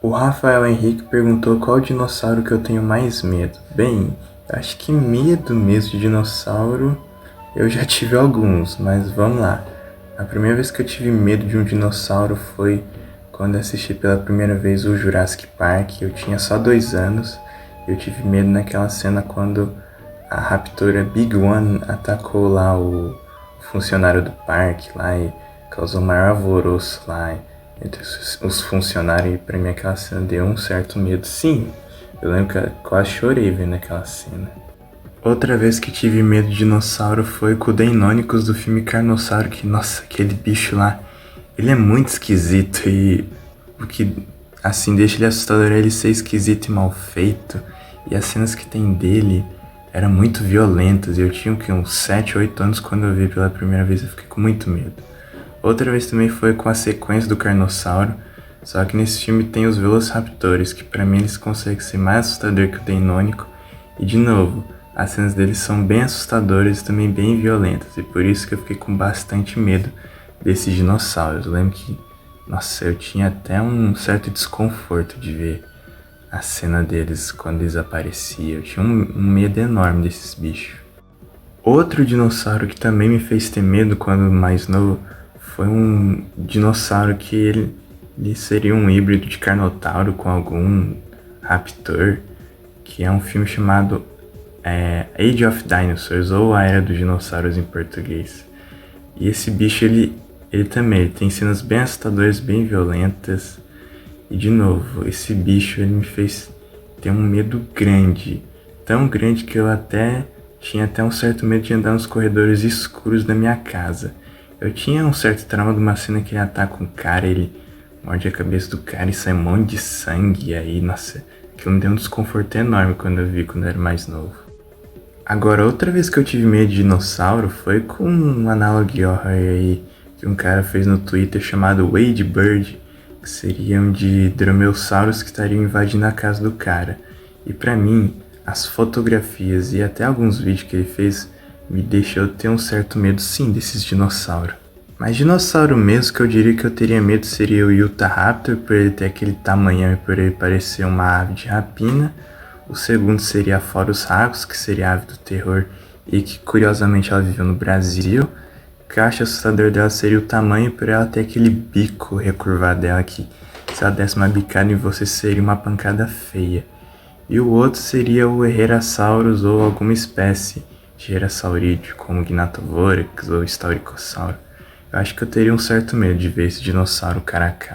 O Rafael Henrique perguntou qual dinossauro que eu tenho mais medo. Bem, acho que medo mesmo de dinossauro eu já tive alguns, mas vamos lá. A primeira vez que eu tive medo de um dinossauro foi quando assisti pela primeira vez o Jurassic Park. Eu tinha só 2 anos. Eu tive medo naquela cena quando a raptora Big One atacou lá o funcionário do parque lá e causou maior alvoroço lá entre os funcionários. E pra mim aquela cena deu um certo medo. Sim, eu lembro que eu quase chorei vendo aquela cena. Outra vez que tive medo de dinossauro foi com o Deinonychus do filme Carnossauro, que, nossa, aquele bicho lá, ele é muito esquisito e o que, assim, deixa ele assustador é ele ser esquisito e mal feito. E as cenas que tem dele eram muito violentas e eu tinha uns 7, 8 anos quando eu vi pela primeira vez, eu fiquei com muito medo. Outra vez também foi com a sequência do Carnossauro, só que nesse filme tem os Velociraptors, que pra mim eles conseguem ser mais assustador que o Deinonychus. E de novo, as cenas deles são bem assustadoras e também bem violentas, e por isso que eu fiquei com bastante medo desses dinossauros. Eu lembro que, nossa, eu tinha até um certo desconforto de ver a cena deles quando eles apareciam. Eu tinha um medo enorme desses bichos. Outro dinossauro que também me fez ter medo quando mais novo foi um dinossauro que ele seria um híbrido de Carnotauro com algum raptor, que é um filme chamado Age of Dinosaurs, ou A Era dos Dinossauros em português. E esse bicho, ele também tem cenas bem assustadoras, bem violentas. E de novo, esse bicho ele me fez ter um medo grande. Tão grande que eu tinha até um certo medo de andar nos corredores escuros da minha casa. Eu tinha um certo trauma de uma cena que ele ataca um cara, ele morde a cabeça do cara e sai um monte de sangue. E aí, nossa, aquilo me deu um desconforto enorme quando eu era mais novo. Agora, outra vez que eu tive medo de dinossauro foi com um analogue horror aí que um cara fez no Twitter chamado Wade Bird, que seriam de dromeossauros que estariam invadindo a casa do cara. E pra mim, as fotografias e até alguns vídeos que ele fez me deixou ter um certo medo sim desses dinossauros. Mas dinossauro mesmo que eu diria que eu teria medo seria o Utahraptor, por ele ter aquele tamanhão e por ele parecer uma ave de rapina. O segundo seria a Phorusrhacos, que seria a ave do terror e que curiosamente ela viveu no Brasil. O que eu acho assustador dela seria o tamanho, por ela ter aquele bico recurvado dela que se ela desse uma bicada em você seria uma pancada feia. E o outro seria o Herrerasaurus ou alguma espécie de Herassaurídeo, como Gnathovorax ou Staurikosauro. Eu acho que eu teria um certo medo de ver esse dinossauro cara a cara.